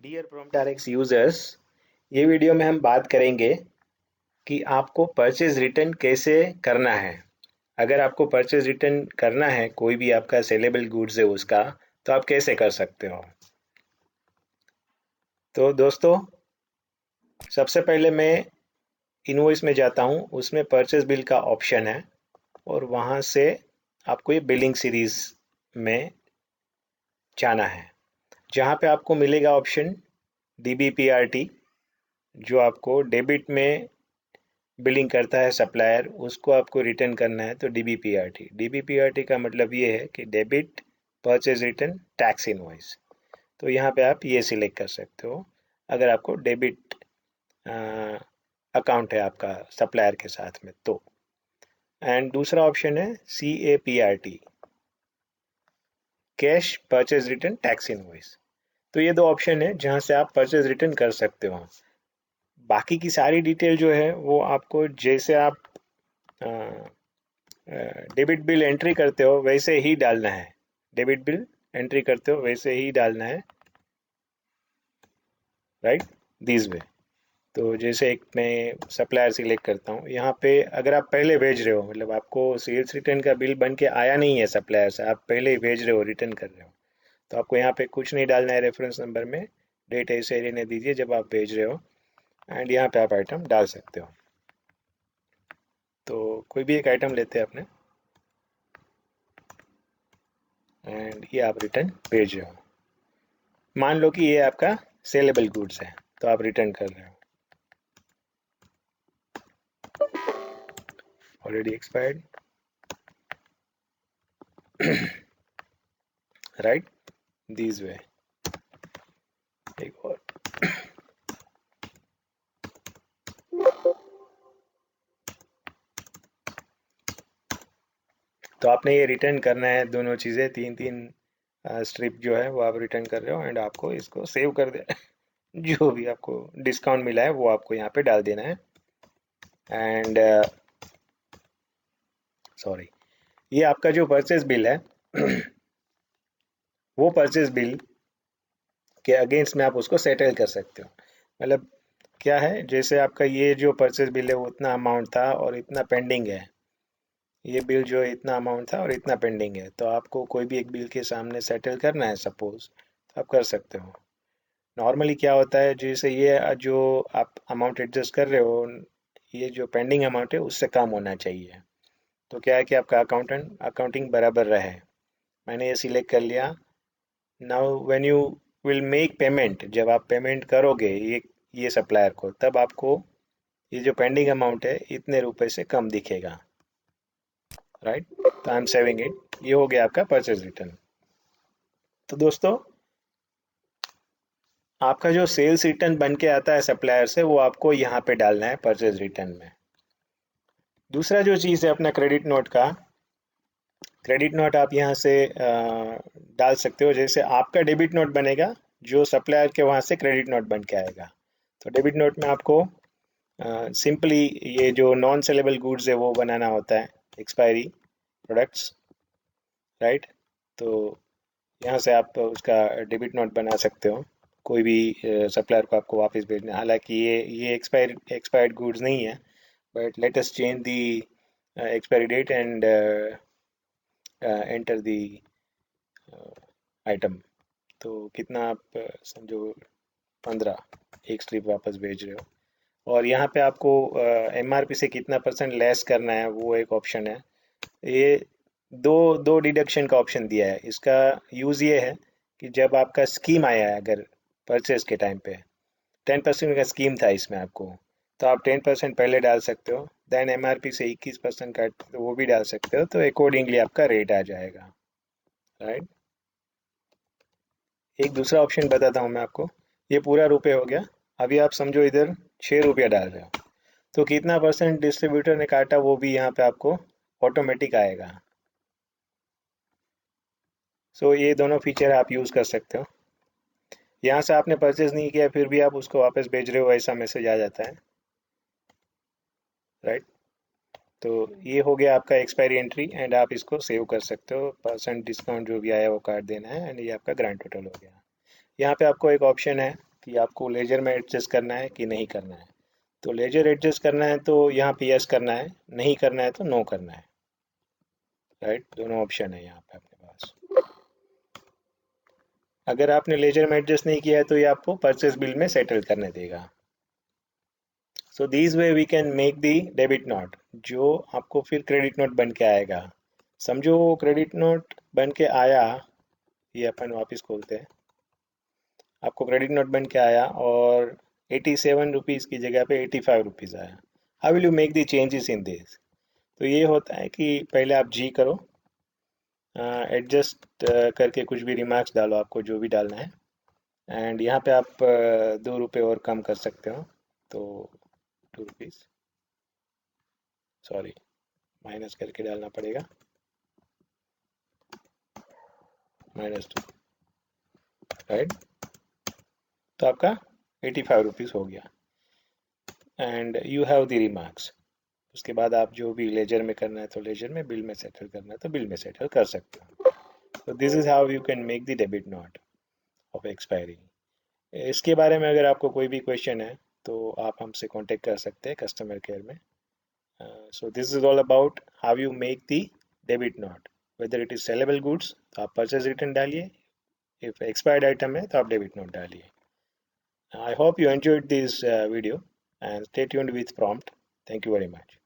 Dear प्रोमटारेक्स users, ये video में हम बात करेंगे कि आपको परचेज रिटर्न कैसे करना है। अगर आपको परचेज रिटर्न करना है, कोई भी आपका सेलेबल गुड्स है उसका, तो आप कैसे कर सकते हो। तो दोस्तों, सबसे पहले मैं इनवॉइस में जाता हूँ, उसमें परचेज बिल का ऑप्शन है और वहाँ से आपको ये बिलिंग सीरीज में जाना है, जहाँ पे आपको मिलेगा ऑप्शन DBPRT, जो आपको डेबिट में बिलिंग करता है सप्लायर, उसको आपको रिटर्न करना है। तो डीबीपीआरटी का मतलब ये है कि debit purchase return tax invoice. तो यहाँ पे आप ये सिलेक्ट कर सकते हो अगर आपको डेबिट अकाउंट है आपका सप्लायर के साथ में तो। एंड दूसरा ऑप्शन है CAPRT, cash purchase return tax invoice. तो ये दो ऑप्शन है जहाँ से आप परचेज रिटर्न कर सकते हो। बाकी की सारी डिटेल जो है वो आपको, जैसे आप डेबिट बिल एंट्री करते हो वैसे ही डालना है। डेबिट बिल एंट्री करते हो वैसे ही डालना है, राइट, दिस वे। तो जैसे एक मैं सप्लायर सिलेक्ट करता हूँ, यहाँ पे अगर आप पहले भेज रहे हो, मतलब आपको सेल्स रिटर्न का बिल बन के आया नहीं है सप्लायर से, आप पहले ही भेज रहे हो, रिटर्न कर रहे हो, तो आपको यहाँ पे कुछ नहीं डालना है। रेफरेंस नंबर में डेट ऐसे रहने दीजिए जब आप भेज रहे हो, एंड यहाँ पे आप आइटम डाल सकते हो। तो कोई भी एक आइटम लेते हैं अपने, एंड ये आप रिटर्न भेज रहे हो। मान लो कि ये आपका सेलेबल गुड्स है, तो आप रिटर्न कर रहे हो। Already expired, right, this way. एक और, तो आपने ये रिटर्न करना है, दोनों चीज़ें, तीन तीन स्ट्रिप जो है वो आप रिटर्न कर रहे हो, एंड आपको इसको सेव कर दे जो भी आपको डिस्काउंट मिला है वो आपको यहाँ पे डाल देना है। एंड सॉरी, ये आपका जो परचेज बिल है वो परचेज बिल के अगेंस्ट में आप उसको सेटल कर सकते हो। मतलब क्या है, जैसे आपका ये जो परचेज बिल है वो इतना अमाउंट था और इतना पेंडिंग है, ये बिल जो है इतना अमाउंट था और इतना पेंडिंग है, तो आपको कोई भी एक बिल के सामने सेटल करना है सपोज, तो आप कर सकते हो। नॉर्मली क्या होता है, जैसे ये जो आप अमाउंट एडजस्ट कर रहे हो, ये जो पेंडिंग अमाउंट है उससे कम होना चाहिए। तो क्या है कि आपका अकाउंटिंग बराबर रहे। मैंने ये सिलेक्ट कर लिया। Now when you will make payment, जब आप पेमेंट करोगे ये सप्लायर को, तब आपको ये जो पेंडिंग अमाउंट है इतने रुपए से कम दिखेगा, राइट। तो आई एम सेविंग इट। ये हो गया आपका परचेज रिटर्न। तो दोस्तों, आपका जो सेल्स रिटर्न बन के आता है सप्लायर से, वो आपको यहाँ पे डालना है परचेज रिटर्न में। दूसरा जो चीज़ है अपना क्रेडिट नोट का, क्रेडिट नोट आप यहाँ से डाल सकते हो। जैसे आपका डेबिट नोट बनेगा, जो सप्लायर के वहाँ से क्रेडिट नोट बन के आएगा। तो डेबिट नोट में आपको सिंपली ये जो नॉन सेलेबल गुड्स है वो बनाना होता है, एक्सपायरी प्रोडक्ट्स, राइट। तो यहाँ से आप उसका डेबिट नोट बना सकते हो। कोई भी सप्लायर को आपको वापस भेजना, हालांकि ये एक्सपायर्ड गुड्स नहीं है, but let us change the expiry date and enter the item. तो कितना आप समझो 15, एक स्लिप वापस भेज रहे हो। और यहाँ पे आपको MRP से कितना परसेंट लेस करना है वो एक ऑप्शन है। ये दो दो डिडक्शन का ऑप्शन दिया है। इसका यूज़ ये है कि जब आपका स्कीम आया है, अगर परचेज के टाइम पे 10% का स्कीम था इसमें आपको, तो आप 10% पहले डाल सकते हो, देन MRP से 21% काट तो वो भी डाल सकते हो, तो अकॉर्डिंगली आपका रेट आ जाएगा, राइट। एक दूसरा ऑप्शन बताता हूँ मैं आपको। ये पूरा रुपये हो गया। अभी आप समझो इधर 6 रुपया डाल रहे हो, तो कितना परसेंट डिस्ट्रीब्यूटर ने काटा वो भी यहाँ पे आपको ऑटोमेटिक आएगा। सो ये दोनों फीचर आप यूज़ कर सकते हो। यहाँ से आपने परचेज नहीं किया फिर भी आप उसको वापस भेज रहे हो, ऐसा मैसेज आ जाता है, राइट। तो ये हो गया आपका एक्सपायरी एंट्री, एंड आप इसको सेव कर सकते हो। परसेंट डिस्काउंट जो भी आया वो काट देना है, एंड ये आपका ग्रैंड टोटल हो गया। यहाँ पे आपको एक ऑप्शन है कि आपको लेजर में एडजस्ट करना है कि नहीं करना है। तो लेजर एडजस्ट करना है तो यहाँ पे यस करना है, नहीं करना है तो नो करना है। राइट, दोनों ऑप्शन है यहाँ पे अपने पास। अगर आपने लेजर में एडजस्ट नहीं किया है तो ये आपको परचेस बिल में सेटल करने देगा। So this way we can make the debit note, जो आपको फिर क्रेडिट नोट बन के आएगा। समझो क्रेडिट नोट बन के आया, ये अपन वापस खोलते हैं। आपको क्रेडिट नोट बन के आया और 87 रुपीज़ की जगह पे 85 रुपीज़ आया। How will you make the changes in this? तो ये होता है कि पहले आप जी करो, एडजस्ट करके कुछ भी रिमार्क्स डालो, आपको जो भी डालना है। एंड यहाँ पे आप 2 रुपये और कम कर सकते हो, तो 2 रुपीज़, सॉरी माइनस करके डालना पड़ेगा, -2, राइट। तो आपका 85 रुपीज़ हो गया and you have the remarks. उसके बाद आप जो भी लेजर में करना है तो लेजर में, बिल में सेटल करना है तो बिल में सेटल कर सकते हो। तो this is how you can make the debit note of expiry. इसके बारे में अगर आपको कोई भी क्वेश्चन है तो आप हमसे कांटेक्ट कर सकते हैं कस्टमर केयर में। So this is all about how you make the debit note. Whether it is saleable goods तो आप परचेज रिटर्न डालिए, इफ एक्सपायर्ड आइटम है तो आप डेबिट नोट डालिए। I hope you enjoyed this video and stay tuned with Prompt. Thank you very much.